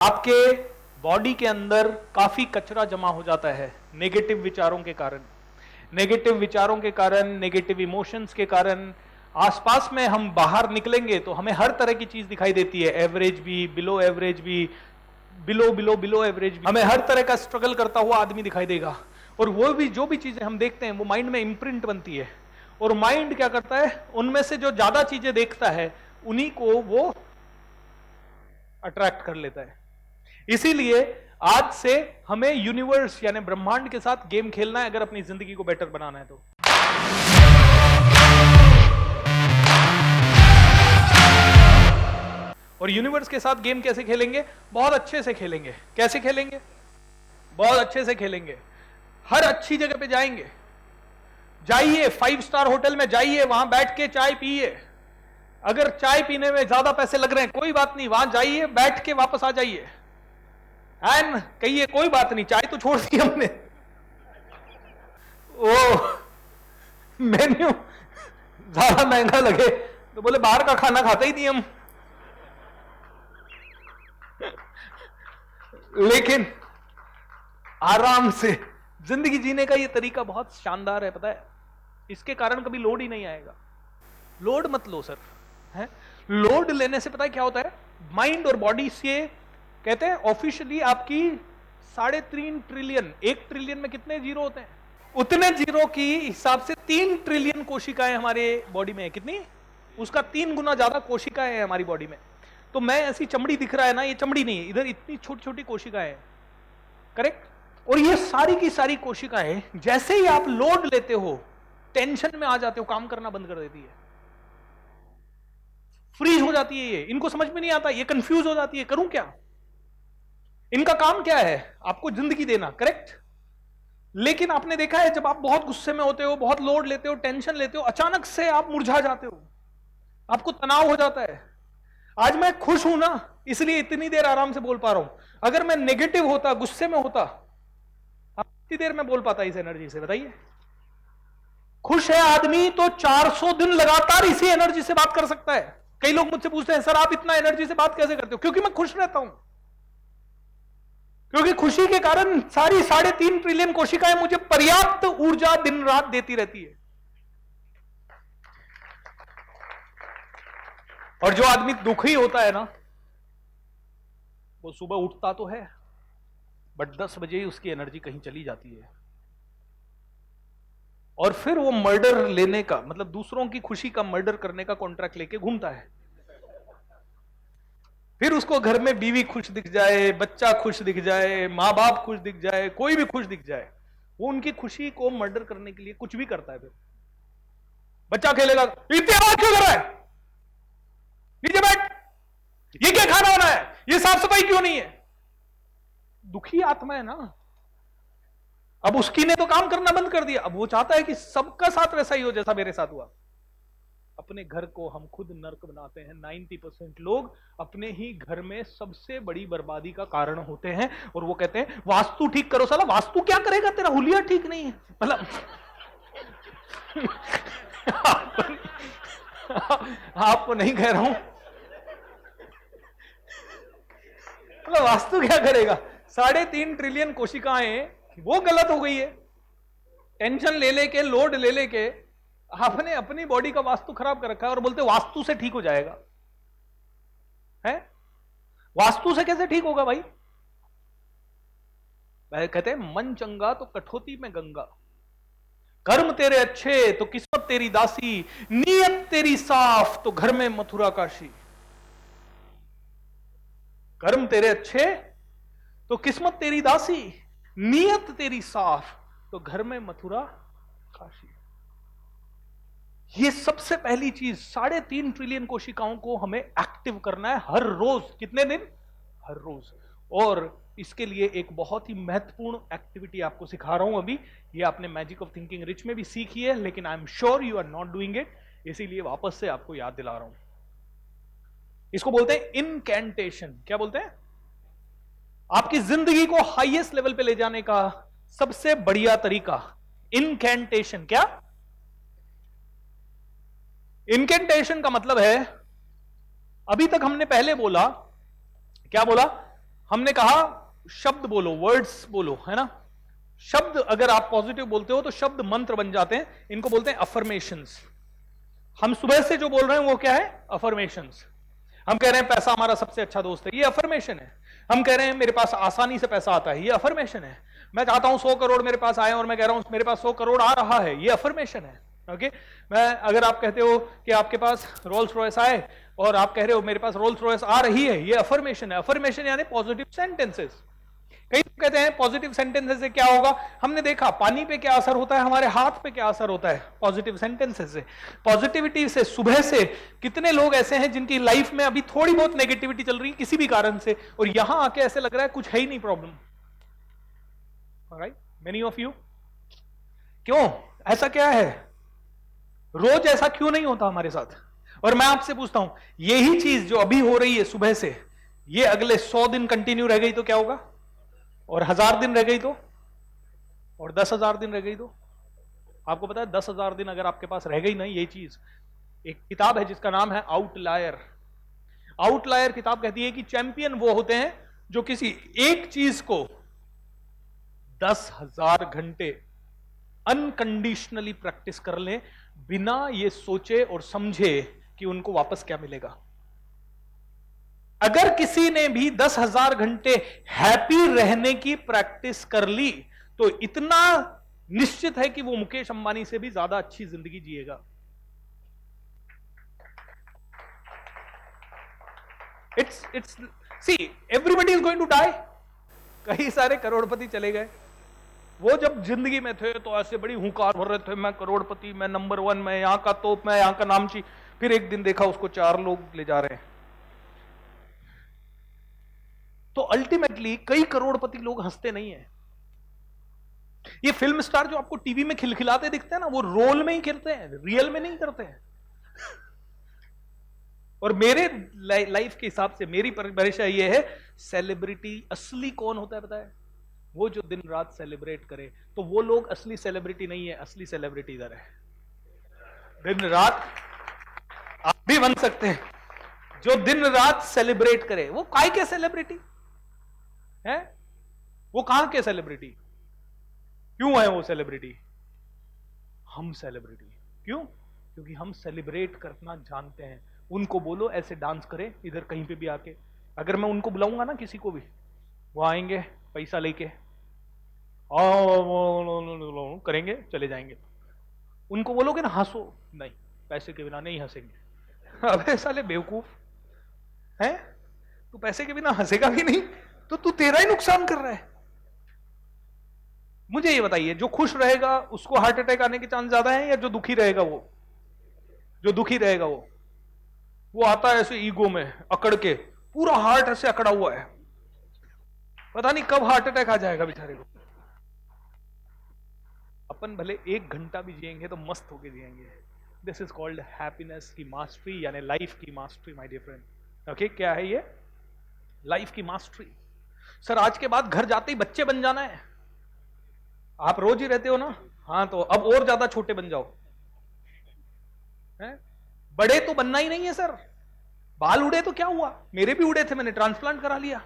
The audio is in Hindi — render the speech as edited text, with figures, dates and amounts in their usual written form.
आपके बॉडी के अंदर काफी कचरा जमा हो जाता है नेगेटिव विचारों के कारण। नेगेटिव विचारों के कारण, नेगेटिव इमोशंस के कारण आसपास में हम बाहर निकलेंगे तो हमें हर तरह की चीज दिखाई देती है, एवरेज भी, बिलो एवरेज भी, बिलो बिलो बिलो एवरेज भी। हमें हर तरह का स्ट्रगल करता हुआ आदमी दिखाई देगा, और वो भी जो भी चीजें हम देखते हैं वो माइंड में इंप्रिंट बनती है, और माइंड क्या करता है, उनमें से जो ज्यादा चीजें देखता है उन्हीं को वो अट्रैक्ट कर लेता है। इसीलिए आज से हमें यूनिवर्स यानी ब्रह्मांड के साथ गेम खेलना है अगर अपनी जिंदगी को बेटर बनाना है तो। और यूनिवर्स के साथ गेम कैसे खेलेंगे? बहुत अच्छे से खेलेंगे। कैसे खेलेंगे? बहुत अच्छे से खेलेंगे। हर अच्छी जगह पे जाएंगे, जाइए 5 स्टार होटल में जाइए, वहां बैठ के चाय पिए। अगर चाय पीने में ज्यादा पैसे लग रहे हैं कोई बात नहीं, वहां जाइए, बैठ के वापस आ जाइए। एन कहिए कोई बात नहीं, चाय तो छोड़ दी हमने। ओ मेन्यू ज्यादा महंगा लगे तो बोले बाहर का खाना खाते ही नहीं हम। लेकिन आराम से जिंदगी जीने का ये तरीका बहुत शानदार है, पता है? इसके कारण कभी लोड ही नहीं आएगा। लोड मत लो सर, है? लोड लेने से पता है क्या होता है? माइंड और बॉडी से कहते हैं ऑफिशियली आपकी 3.5 ट्रिलियन, 1 ट्रिलियन में कितने जीरो होते हैं? उतने जीरो की हिसाब से 3 ट्रिलियन कोशिकाएं हमारे बॉडी में है। कितनी? उसका 3 गुना ज्यादा कोशिकाएं हैं हमारी बॉडी में। तो मैं ऐसी चमड़ी दिख रहा है ना, ये चमड़ी नहीं है, इधर इतनी छोटी छोटी कोशिकाएं हैं, करेक्ट? और ये सारी की सारी कोशिकाएं जैसे ही आप लोड लेते हो, टेंशन में आ जाते हो, काम करना बंद कर देती है, फ्रीज हो जाती है। ये इनको समझ में नहीं आता, ये कंफ्यूज हो जाती है, करूं क्या? इनका काम क्या है? आपको जिंदगी देना, करेक्ट? लेकिन आपने देखा है जब आप बहुत गुस्से में होते हो, बहुत लोड लेते हो, टेंशन लेते हो, अचानक से आप मुरझा जाते हो, आपको तनाव हो जाता है। आज मैं खुश हूं ना, इसलिए इतनी देर आराम से बोल पा रहा हूं। अगर मैं नेगेटिव होता, गुस्से में होता, आप कितनी देर में बोल पाता इस एनर्जी से? बताइए। खुश है आदमी तो 400 दिन लगातार इसी एनर्जी से बात कर सकता है। कई लोग मुझसे पूछते हैं सर आप इतना एनर्जी से बात कैसे करते हो? क्योंकि मैं खुश रहता हूं, क्योंकि खुशी के कारण सारी 3.5 ट्रिलियन कोशिकाएं मुझे पर्याप्त ऊर्जा दिन रात देती रहती है। और जो आदमी दुखी होता है ना, वो सुबह उठता तो है बट 10 बजे ही उसकी एनर्जी कहीं चली जाती है, और फिर वो मर्डर लेने का, मतलब दूसरों की खुशी का मर्डर करने का कॉन्ट्रैक्ट लेके घूमता है। फिर उसको घर में बीवी खुश दिख जाए, बच्चा खुश दिख जाए, मां बाप खुश दिख जाए, कोई भी खुश दिख जाए, वो उनकी खुशी को मर्डर करने के लिए कुछ भी करता है। फिर बच्चा खेलेगा, इतनी आवाज क्यों कर रहा है, नीचे बैठ, ये क्या खाना होना है, ये साफ सफाई क्यों नहीं है? दुखी आत्मा है ना। अब उसकी ने तो काम करना बंद कर दिया, अब वो चाहता है कि सबका साथ वैसा ही हो जैसा मेरे साथ हुआ। अपने घर को हम खुद नर्क बनाते हैं। 90% लोग अपने ही घर में सबसे बड़ी बर्बादी का कारण होते हैं, और वो कहते हैं वास्तु ठीक करो। साला वास्तु क्या करेगा, तेरा हुलिया ठीक नहीं है। मतलब आपको नहीं कह रहा हूं, मतलब वास्तु क्या करेगा? 3.5 ट्रिलियन कोशिकाएं वो गलत हो गई है। टेंशन ले लेके, लोड ले लेके आपने अपनी बॉडी का वास्तु खराब कर रखा है, और बोलते वास्तु से ठीक हो जाएगा। है? वास्तु से कैसे ठीक होगा भाई? कहते हैं मन चंगा तो कठौती में गंगा, कर्म तेरे अच्छे तो किस्मत तेरी दासी, नीयत तेरी साफ तो घर में मथुरा काशी। कर्म तेरे अच्छे तो किस्मत तेरी दासी, नीयत तेरी साफ तो घर में मथुरा काशी। ये सबसे पहली चीज, 3.5 ट्रिलियन कोशिकाओं को हमें एक्टिव करना है हर रोज। कितने दिन? हर रोज। और इसके लिए एक बहुत ही महत्वपूर्ण एक्टिविटी आपको सिखा रहा हूं अभी। ये आपने मैजिक ऑफ थिंकिंग रिच में भी सीखी है, लेकिन I am sure you are not doing it, इसीलिए वापस से आपको याद दिला रहा हूं। इसको बोलते हैं इनकैंटेशन। क्या बोलते हैं? आपकी जिंदगी को हाईएस्ट लेवल पे ले जाने का सबसे बढ़िया तरीका इनकैंटेशन। क्या? इनकैंटेशन का मतलब है, अभी तक हमने पहले बोला, क्या बोला? हमने कहा शब्द बोलो, वर्ड्स बोलो, है ना। शब्द अगर आप पॉजिटिव बोलते हो तो शब्द मंत्र बन जाते हैं, इनको बोलते हैं अफर्मेशंस। हम सुबह से जो बोल रहे हैं वो क्या है? अफर्मेशंस। हम कह रहे हैं पैसा हमारा सबसे अच्छा दोस्त है, ये अफर्मेशन है। हम कह रहे हैं मेरे पास आसानी से पैसा आता है, ये अफर्मेशन है। मैं चाहता हूं 100 करोड़ मेरे पास आए और मैं कह रहा हूं मेरे पास 100 करोड़ आ रहा है, ये अफर्मेशन है। ओके, मैं अगर आप कहते हो कि आपके पास रोल्स रॉयस आए और आप कह रहे हो मेरे पास रोल्स रॉयस आ रही है, ये अफर्मेशन है। अफर्मेशन यानी पॉजिटिव सेंटेंसेस। कई लोग कहते हैं पॉजिटिव सेंटेंसेस से क्या होगा? हमने देखा पानी पे क्या असर होता है, हमारे हाथ पे क्या असर होता है पॉजिटिव सेंटेंसेस से। पॉजिटिविटी से सुबह से कितने लोग ऐसे हैं जिनकी लाइफ में अभी थोड़ी बहुत नेगेटिविटी चल रही है किसी भी कारण से, और यहां आके ऐसे लग रहा है कुछ है ही नहीं problem. Alright, many of you. क्यों ऐसा क्या है? रोज ऐसा क्यों नहीं होता हमारे साथ? और मैं आपसे पूछता हूं, यही चीज जो अभी हो रही है सुबह से, ये अगले 100 दिन कंटिन्यू रह गई तो क्या होगा? और 1000 दिन रह गई तो? और 10,000 दिन रह गई तो? आपको पता है 10,000 दिन अगर आपके पास रह गई ना ये चीज, एक किताब है जिसका नाम है आउटलायर। आउटलायर किताब कहती है कि चैंपियन वो होते हैं जो किसी एक चीज को 10,000 घंटे अनकंडीशनली प्रैक्टिस कर लें, बिना ये सोचे और समझे कि उनको वापस क्या मिलेगा। अगर किसी ने भी 10,000 घंटे हैप्पी रहने की प्रैक्टिस कर ली तो इतना निश्चित है कि वो मुकेश अंबानी से भी ज्यादा अच्छी जिंदगी जिएगा। It's see everybody is going to die. कई सारे करोड़पति चले गए, वो जब जिंदगी में थे तो ऐसे बड़ी हुंकार भर रहे थे, मैं करोड़पति, मैं नंबर 1, मैं यहां का तोप, मैं यहां का नामची। फिर एक दिन देखा उसको 4 लोग ले जा रहे हैं। तो अल्टीमेटली कई करोड़पति लोग हंसते नहीं है। ये फिल्म स्टार जो आपको टीवी में खिलखिलाते दिखते हैं ना, वो रोल में ही करते हैं, रियल में नहीं करते हैं। और मेरे लाइफ के हिसाब से मेरी परिभाषा ये है, सेलिब्रिटी असली कौन होता है पता है? वो जो दिन रात सेलिब्रेट करे। तो वो लोग असली सेलिब्रिटी नहीं है, असली सेलिब्रिटी इधर है। दिन रात आप भी बन सकते हैं, जो दिन रात सेलिब्रेट करे। वो काय के सेलिब्रिटी है? वो कहां के सेलिब्रिटी? क्यों है वो सेलिब्रिटी? हम सेलिब्रिटी। क्यों? क्योंकि हम सेलिब्रेट करना जानते हैं। उनको बोलो ऐसे डांस करें इधर कहीं पे भी आके। अगर मैं उनको बुलाऊंगा ना किसी को भी, वो आएंगे पैसा लेके करेंगे, चले जाएंगे। उनको बोलोगे ना हंसो, नहीं, पैसे के बिना नहीं हंसेंगे। अबे साले बेवकूफ है, तू पैसे के बिना हंसेगा भी नहीं तो तू तेरा ही नुकसान कर रहा है। मुझे ये बताइए, जो खुश रहेगा उसको हार्ट अटैक आने के चांस ज्यादा है, या जो दुखी रहेगा वो? जो दुखी रहेगा वो आता है ऐसे ईगो में अकड़ के, पूरा हार्ट ऐसे अकड़ा हुआ है, पता नहीं कब हार्ट अटैक आ जाएगा बेचारे को। अपन भले 1 घंटा भी जिएंगे तो मस्त होके जिएंगे। दिस इज कॉल्ड हैप्पीनेस की मास्टरी, यानी लाइफ की mastery my dear friend. Okay, क्या है ये? लाइफ की मास्टरी। सर आज के बाद घर जाते ही बच्चे बन जाना है। आप रोज ही रहते हो ना, हाँ, तो अब और ज्यादा छोटे बन जाओ। है? बड़े तो बनना ही नहीं है सर। बाल उड़े तो क्या हुआ, मेरे भी उड़े थे, मैंने ट्रांसप्लांट करा लिया।